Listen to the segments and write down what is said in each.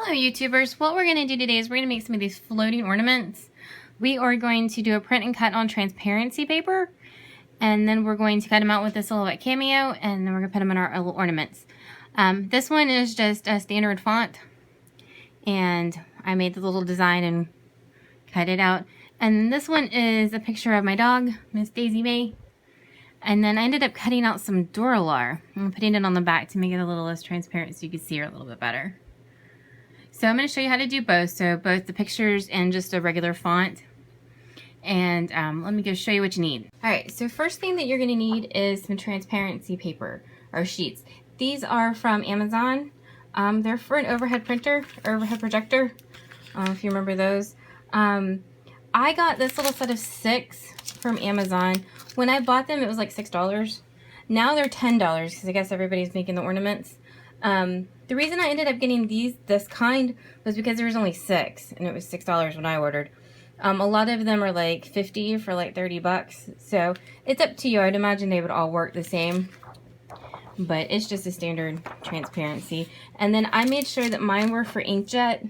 Hello YouTubers, what we're going to do today is we're going to make some of these floating ornaments. We are going to do a print and cut on transparency paper, and then we're going to cut them out with this Silhouette Cameo, and then we're going to put them in our little ornaments. This one is just a standard font, and I made the little design and cut it out. And this one is a picture of my dog, Miss Daisy May. And then I ended up cutting out some Dura-Lar and putting it on the back to make it a little less transparent so you can see her a little bit better. So I'm going to show you how to do both. So both the pictures and just a regular font. And let me go show you what you need. Alright, so first thing that you're going to need is some transparency paper or sheets. These are from Amazon. They're for an overhead printer or overhead projector, if you remember those. I got this little set of 6 from Amazon. When I bought them, it was like $6. Now they're $10 because I guess everybody's making the ornaments. The reason I ended up getting this kind was because there was only 6 and it was $6 when I ordered. A lot of them are like 50 for like 30 bucks. So it's up to you. I'd imagine they would all work the same, but it's just a standard transparency. And then I made sure that mine were for inkjet.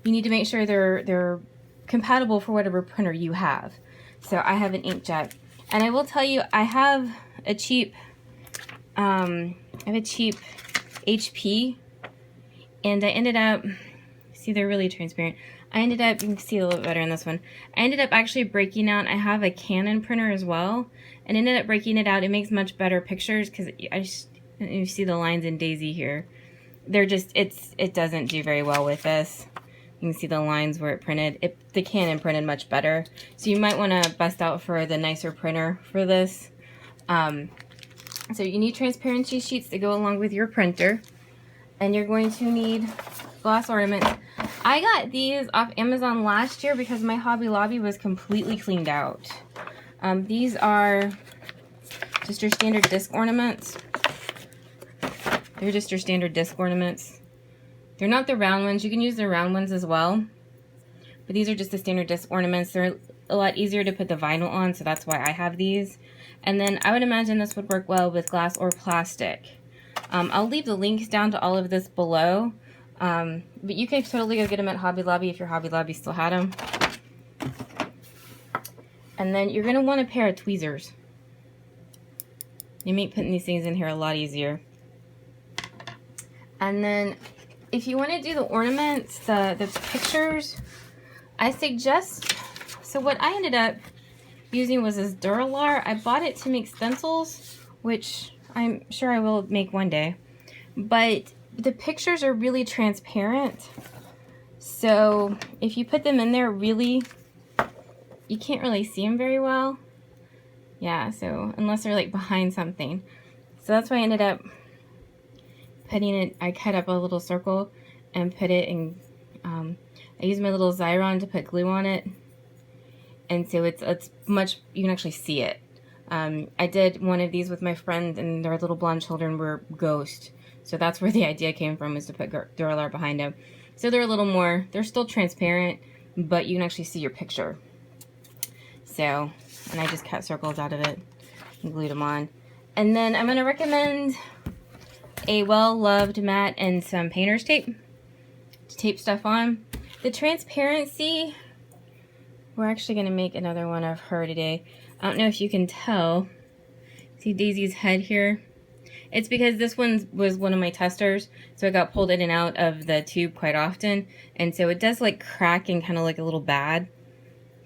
You need to make sure they're compatible for whatever printer you have. So I have an inkjet, and I will tell you, I have a cheap HP, and I ended up, see, they're really transparent. I ended up, you can see a little bit better in this one. I ended up actually breaking out, I have a Canon printer as well, and ended up breaking it out. It makes much better pictures because you see the lines in Daisy here. They're just, it doesn't do very well with this. You can see the lines where it printed. The Canon printed much better. So you might want to bust out for the nicer printer for this. So you need transparency sheets to go along with your printer. And you're going to need glass ornaments. I got these off Amazon last year because my Hobby Lobby was completely cleaned out. These are just your standard disc ornaments. They're just your standard disc ornaments. They're not the round ones. You can use the round ones as well. But these are just the standard disc ornaments. They're a lot easier to put the vinyl on, so that's why I have these. And then I would imagine this would work well with glass or plastic. I'll leave the links down to all of this below. But you can totally go get them at Hobby Lobby if your Hobby Lobby still had them. And then you're going to want a pair of tweezers. You make putting these things in here a lot easier. And then if you want to do the ornaments, the pictures, I suggest, so what I ended up using was this Dura-Lar. I bought it to make stencils, which I'm sure I will make one day. But the pictures are really transparent. So if you put them in there, really, you can't really see them very well. Yeah, so unless they're like behind something. So that's why I ended up putting it, I cut up a little circle and put it in, I used my little Xyron to put glue on it. And so it's much, you can actually see it. I did one of these with my friend, and their little blonde children were ghost. So that's where the idea came from, is to put Dura-Lar behind them. So they're a little more, they're still transparent, but you can actually see your picture. So, and I just cut circles out of it and glued them on. And then I'm going to recommend a well-loved mat and some painter's tape to tape stuff on. The transparency, we're actually going to make another one of her today. I don't know if you can tell. See Daisy's head here? It's because this one was one of my testers, so it got pulled in and out of the tube quite often, and so it does like crack and kind of like a little bad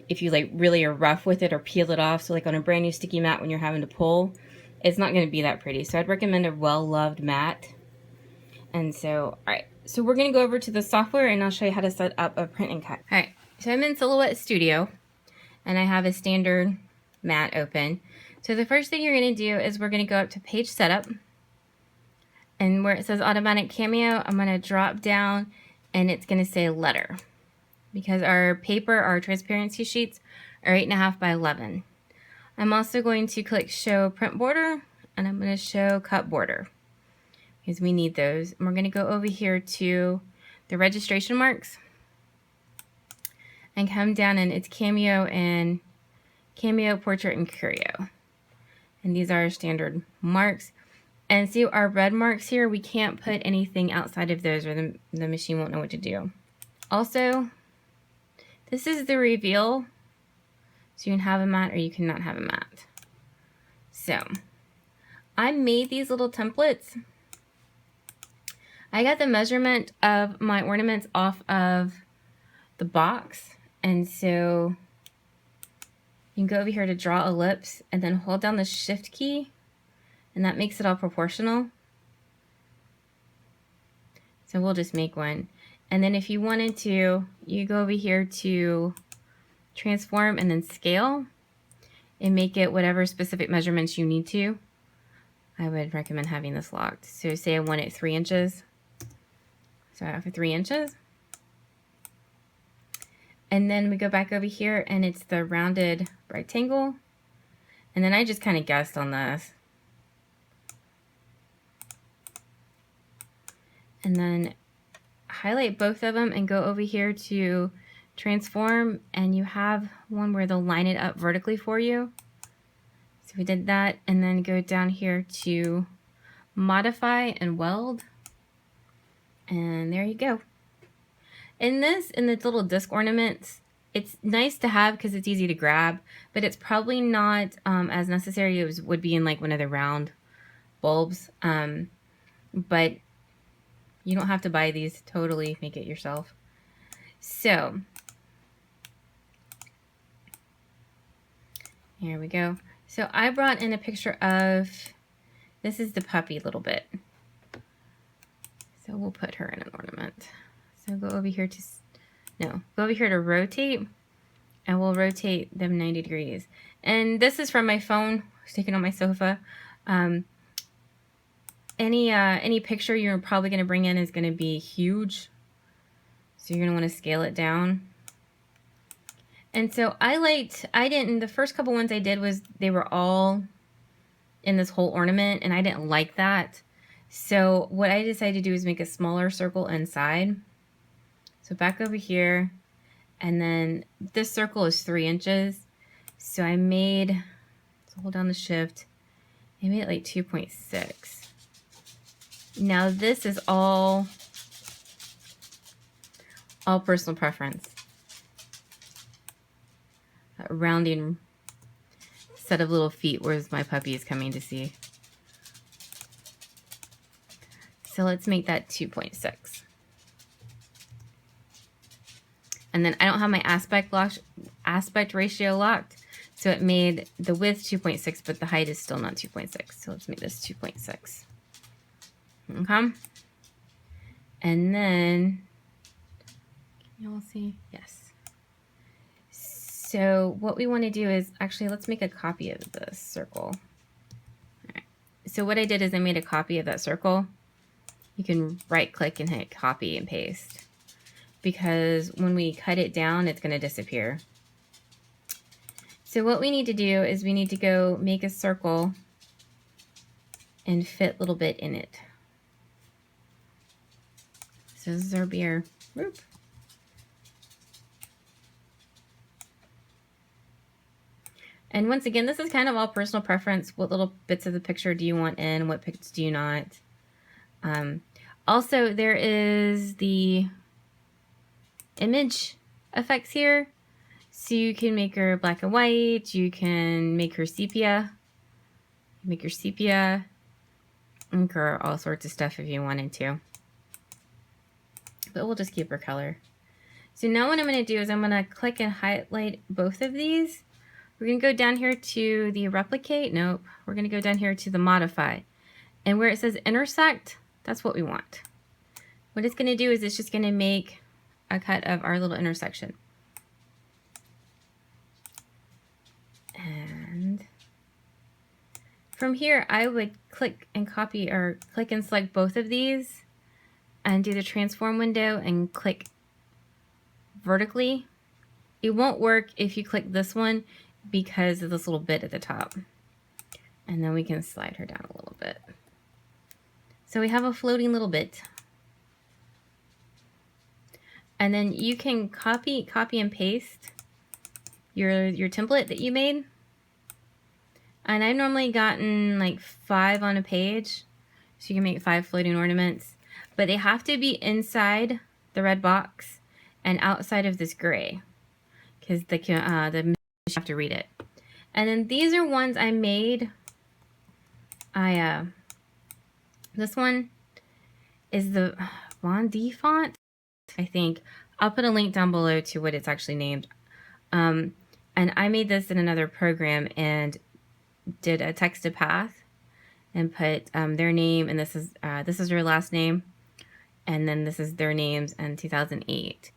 if you like really are rough with it or peel it off. So like on a brand new sticky mat when you're having to pull, it's not going to be that pretty. So I'd recommend a well-loved mat. And so, alright, so we're going to go over to the software and I'll show you how to set up a print and cut. Alright, so I'm in Silhouette Studio and I have a standard mat open. So the first thing you're going to do is we're going to go up to page setup, and where it says automatic Cameo, I'm going to drop down and it's going to say letter, because our paper, our transparency sheets are 8.5 by 11. I'm also going to click show print border, and I'm going to show cut border because we need those. And we're going to go over here to the registration marks and come down, and it's Cameo and Cameo, Portrait, and Curio. And these are our standard marks. And see our red marks here, we can't put anything outside of those or the machine won't know what to do. Also, this is the reveal. So you can have a mat or you cannot have a mat. So I made these little templates. I got the measurement of my ornaments off of the box. And so you can go over here to draw ellipse and then hold down the shift key and that makes it all proportional. So we'll just make one. And then if you wanted to, you go over here to transform and then scale and make it whatever specific measurements you need to. I would recommend having this locked. So say I want it 3 inches. So I have 3 inches. And then we go back over here and it's the rounded rectangle. And then I just kind of guessed on this. And then highlight both of them and go over here to transform, and you have one where they'll line it up vertically for you. So we did that, and then go down here to modify and weld. And there you go. In the little disc ornaments, it's nice to have because it's easy to grab, but it's probably not as necessary as would be in like one of the round bulbs. But you don't have to buy these, totally make it yourself. So here we go. So I brought in a picture of, this is the puppy a little bit. So we'll put her in an ornament. So go over here to, go over here to rotate, and we'll rotate them 90 degrees. And this is from my phone, I was taken on my sofa. Any picture you're probably going to bring in is going to be huge. So you're going to want to scale it down. And so the first couple ones I did was they were all in this whole ornament, and I didn't like that. So what I decided to do is make a smaller circle inside. So back over here, and then this circle is 3 inches. So I made, so hold down the shift, I made it like 2.6. Now this is all personal preference. A rounding set of little feet, whereas my puppy is coming to see. So let's make that 2.6. And then I don't have my aspect ratio locked, so it made the width 2.6, but the height is still not 2.6. So let's make this 2.6. Okay. And then, can you all see? Yes. So what we want to do is, actually, let's make a copy of this circle. All right. So what I did is I made a copy of that circle. You can right click and hit copy and paste, because when we cut it down, it's going to disappear. So what we need to do is we need to go make a circle and fit a little bit in it. So this is our beer. Whoop. And once again, this is kind of all personal preference. What little bits of the picture do you want in? What bits do you not? Also, there is the image effects here. So you can make her black and white. You can make her sepia. Make your sepia. Make her all sorts of stuff if you wanted to. But we'll just keep her color. So now what I'm going to do is I'm going to click and highlight both of these. We're going to go down here to the replicate. Nope. We're going to go down here to the modify. And where it says intersect, that's what we want. What it's going to do is it's just going to make a cut of our little intersection. And from here, I would click and copy, or click and select both of these and do the transform window and click vertically. It won't work if you click this one because of this little bit at the top. And then we can slide her down a little bit. So we have a floating little bit. And then you can copy and paste your template that you made. And I've normally gotten like 5 on a page. So you can make 5 floating ornaments, but they have to be inside the red box and outside of this gray, because the machine have to read it. And then these are ones I made. This one is the Vondey font, I think. I'll put a link down below to what it's actually named. And I made this in another program and did a text to path and put their name, and this is their last name, and then this is their names and 2008.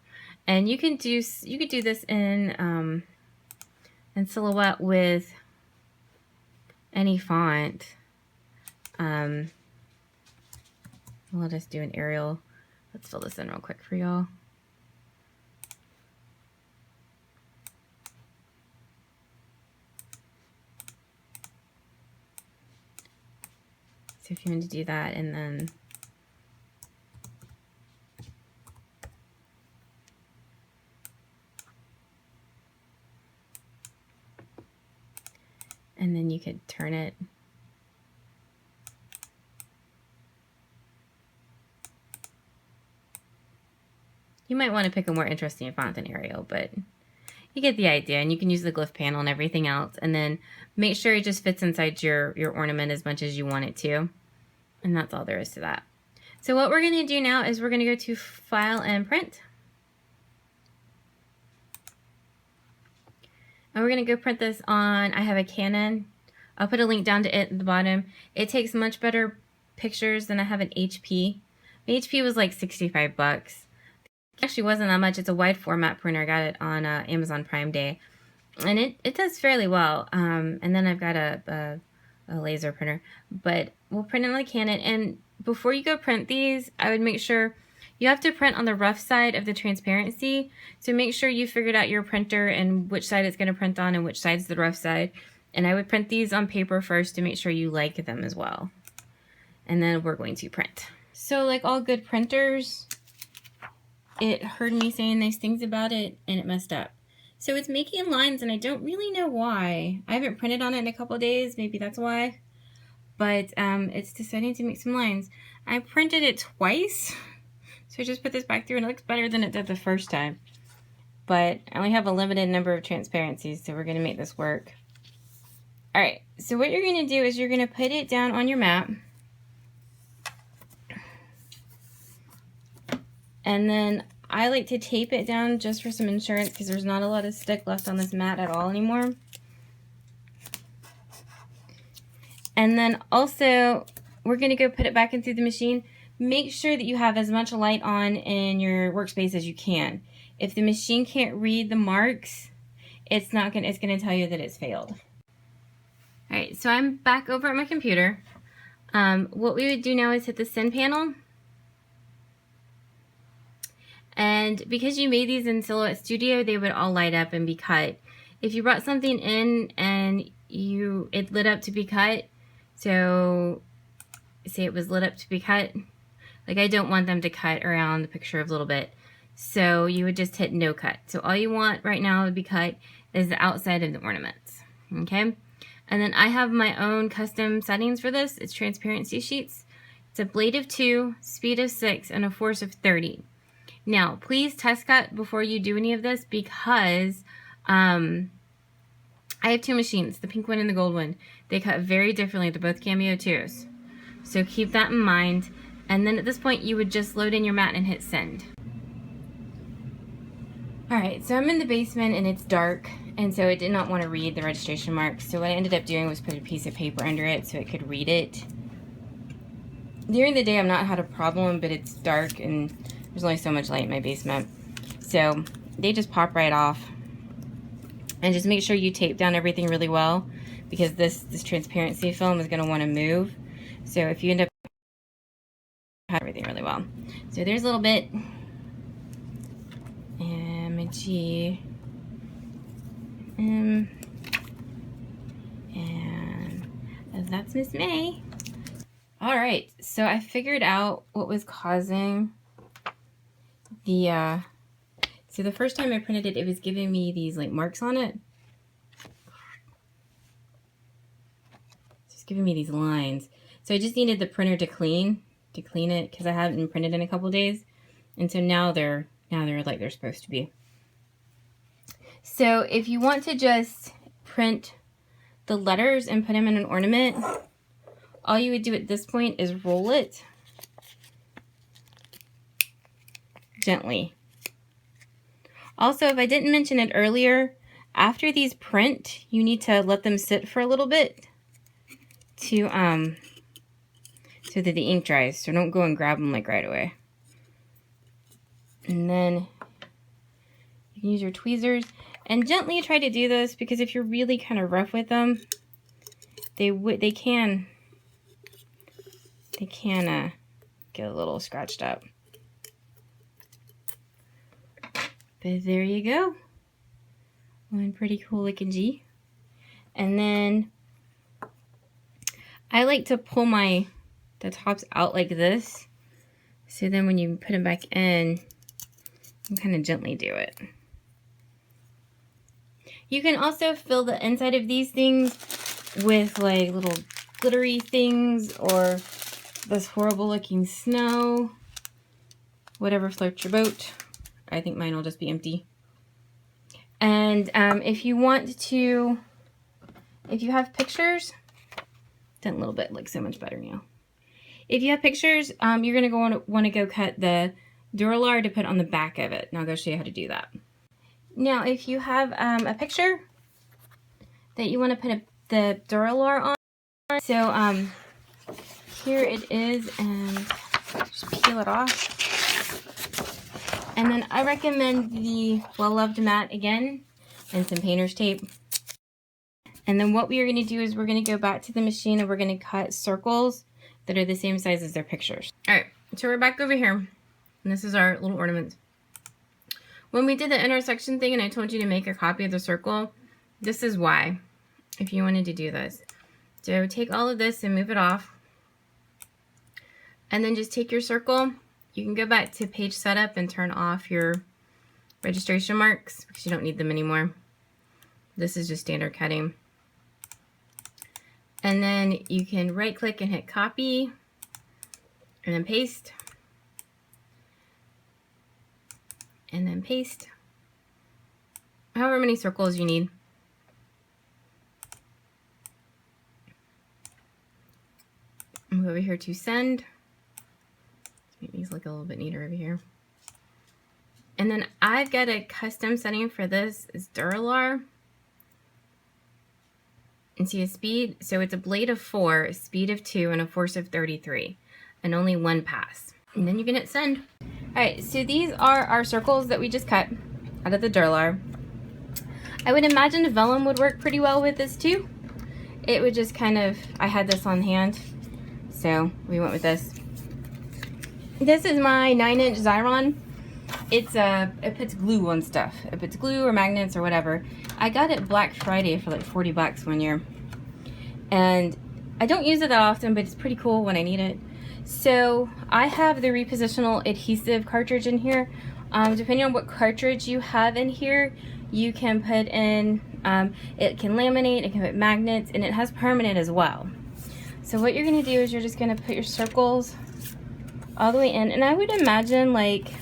And you could do this in Silhouette with any font. We'll just do an Arial. Let's fill this in real quick for y'all. So if you want to do that, and then you could turn it. You might want to pick a more interesting font than Arial, but you get the idea, and you can use the glyph panel and everything else, and then make sure it just fits inside your ornament as much as you want it to. And that's all there is to that. So what we're going to do now is we're going to go to File and Print. And we're going to go print this on, I have a Canon. I'll put a link down to it at the bottom. It takes much better pictures than I have an HP. My HP was like 65 bucks. It actually wasn't that much. It's a wide format printer. I got it on Amazon Prime Day. And it does fairly well. And then I've got a laser printer. But we'll print it on the Canon. And before you go print these, I would make sure you have to print on the rough side of the transparency. So make sure you figured out your printer and which side it's going to print on and which side's the rough side. And I would print these on paper first to make sure you like them as well. And then we're going to print. So like all good printers, it heard me saying nice things about it and it messed up. So it's making lines and I don't really know why. I haven't printed on it in a couple days, maybe that's why. But it's deciding to make some lines. I printed it twice. So I just put this back through and it looks better than it did the first time. But I only have a limited number of transparencies, so we're going to make this work. Alright, so what you're going to do is you're going to put it down on your mat. And then I like to tape it down just for some insurance because there's not a lot of stick left on this mat at all anymore. And then also, we're going to go put it back into the machine. Make sure that you have as much light on in your workspace as you can. If the machine can't read the marks, it's going to tell you that it's failed. Alright, so I'm back over at my computer. What we would do now is hit the send panel. And because you made these in Silhouette Studio, they would all light up and be cut. If you brought something in and it lit up to be cut, so say it was lit up to be cut, like I don't want them to cut around the picture a little bit. So you would just hit no cut. So all you want right now to be cut is the outside of the ornaments. Okay? And then I have my own custom settings for this. It's transparency sheets. It's a blade of 2, speed of 6, and a force of 30. Now, please test cut before you do any of this because I have 2 machines, the pink one and the gold one. They cut very differently. They're both Cameo 2s. So keep that in mind. And then at this point, you would just load in your mat and hit send. Alright, so I'm in the basement and it's dark, and so it did not want to read the registration marks. So what I ended up doing was put a piece of paper under it so it could read it. During the day, I've not had a problem, but it's dark and there's only so much light in my basement. So they just pop right off. And just make sure you tape down everything really well because this transparency film is going to want to move. So if you end up everything really well. So there's a little bit. And my G. And that's Miss May. Alright, so I figured out what was causing the so the first time I printed it, it was giving me these like marks on it. It's giving me these lines. So I just needed the printer to clean it because I haven't printed in a couple days. And so now they're like they're supposed to be. So if you want to just print the letters and put them in an ornament, all you would do at this point is roll it gently. Also, if I didn't mention it earlier, after these print, you need to let them sit for a little bit to so that the ink dries. So don't go and grab them like right away. And then you can use your tweezers and gently try to do this, because if you're really kind of rough with them, they can get a little scratched up. But there you go. One pretty cool looking G. And then I like to pull the tops out like this. So then when you put them back in, you kind of gently do it. You can also fill the inside of these things with like little glittery things or this horrible looking snow. Whatever floats your boat. I think mine will just be empty. And if you have pictures, done a little bit, like so much better now. If you have pictures, you're gonna want to go cut the Dura-Lar to put on the back of it. And I'll go show you how to do that. Now, if you have a picture that you want to put the Dura-Lar on, so here it is, and just peel it off. And then I recommend the Well-Loved mat again and some painter's tape. And then what we are going to do is we're going to go back to the machine and we're going to cut circles that are the same size as their pictures. Alright, so we're back over here. And this is our little ornament. When we did the intersection thing and I told you to make a copy of the circle, this is why, if you wanted to do this. So take all of this and move it off. And then just take your circle. You can go back to page setup and turn off your registration marks because you don't need them anymore. This is just standard cutting. And then you can right click and hit copy and then paste. And then paste. However many circles you need. Move over here to send. Make these look a little bit neater over here. And then I've got a custom setting for this. Is Dura-Lar. And see a speed, so it's a blade of 4, a speed of 2, and a force of 33, and only one pass. And then you can hit send. Alright, so these are our circles that we just cut out of the Dura-Lar. I would imagine vellum would work pretty well with this too. It would just kind of, I had this on hand, so we went with this. This is my 9-inch Xyron. It puts glue on stuff. It puts glue or magnets or whatever. I got it Black Friday for like 40 bucks one year. And I don't use it that often, but it's pretty cool when I need it. So I have the Re-positional adhesive cartridge in here. Depending on what cartridge you have in here, you can put in, it can laminate, it can put magnets, and it has permanent as well. So what you're gonna do is you're just gonna put your circles all the way in, and I would imagine like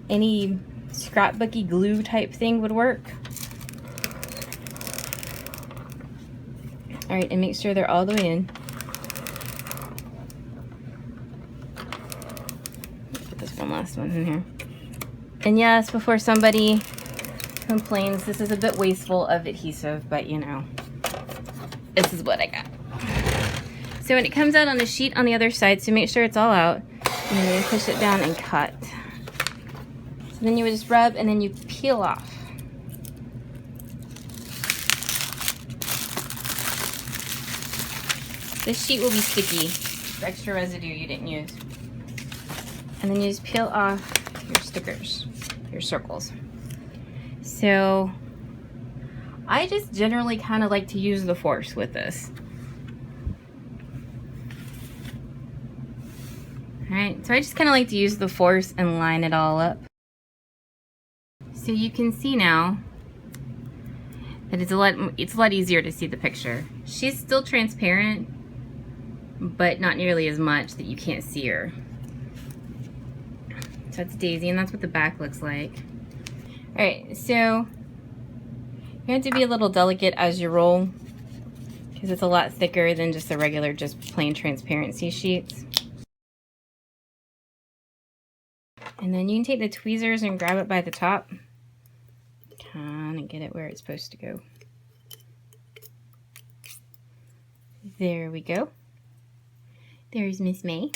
any scrapbooky glue type thing would work. All right, and make sure they're all the way in. Put this one last one in here. And yes, before somebody complains, this is a bit wasteful of adhesive, but you know, this is what I got. So when it comes out on a sheet on the other side, so make sure it's all out, and then you push it down and cut. So then you would just rub and then you peel off. This sheet will be sticky, extra residue you didn't use. And then you just peel off your stickers, your circles. So I just generally kind of like to use the force with this. Alright, so I just kind of like to use the force and line it all up. So you can see now that it's a lot easier to see the picture. She's still transparent, but not nearly as much that you can't see her. So that's Daisy, and that's what the back looks like. All right, so you have to be a little delicate as you roll because it's a lot thicker than just the regular, just plain transparency sheets. And then you can take the tweezers and grab it by the top. Kind of get it where it's supposed to go. There we go. There's Miss May.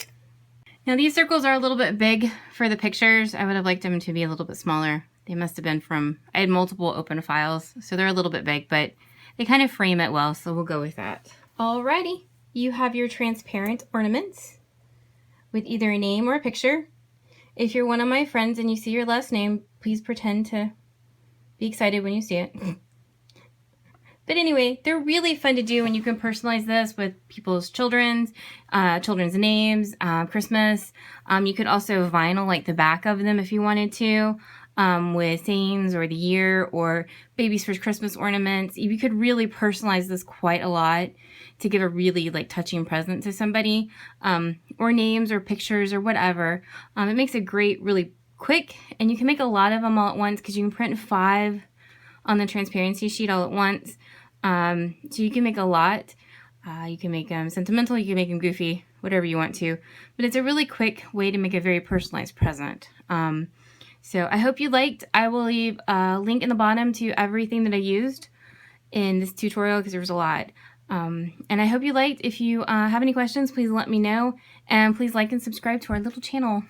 Now these circles are a little bit big for the pictures. I would have liked them to be a little bit smaller. They must have been from, I had multiple open files, so they're a little bit big, but they kind of frame it well, so we'll go with that. Alrighty, you have your transparent ornaments with either a name or a picture. If you're one of my friends and you see your last name, please pretend to be excited when you see it. But anyway, they're really fun to do, and you can personalize this with people's children's names, Christmas. You could also vinyl like the back of them if you wanted to, with sayings or the year or baby's first Christmas ornaments. You could really personalize this quite a lot to give a really like touching present to somebody, or names or pictures or whatever. It makes a great, really quick, and you can make a lot of them all at once because you can print 5 on the transparency sheet all at once. So you can make a lot. You can make them sentimental, you can make them goofy, whatever you want to. But it's a really quick way to make a very personalized present. So I hope you liked. I will leave a link in the bottom to everything that I used in this tutorial because there was a lot. And I hope you liked. If you have any questions, please let me know. And please like and subscribe to our little channel.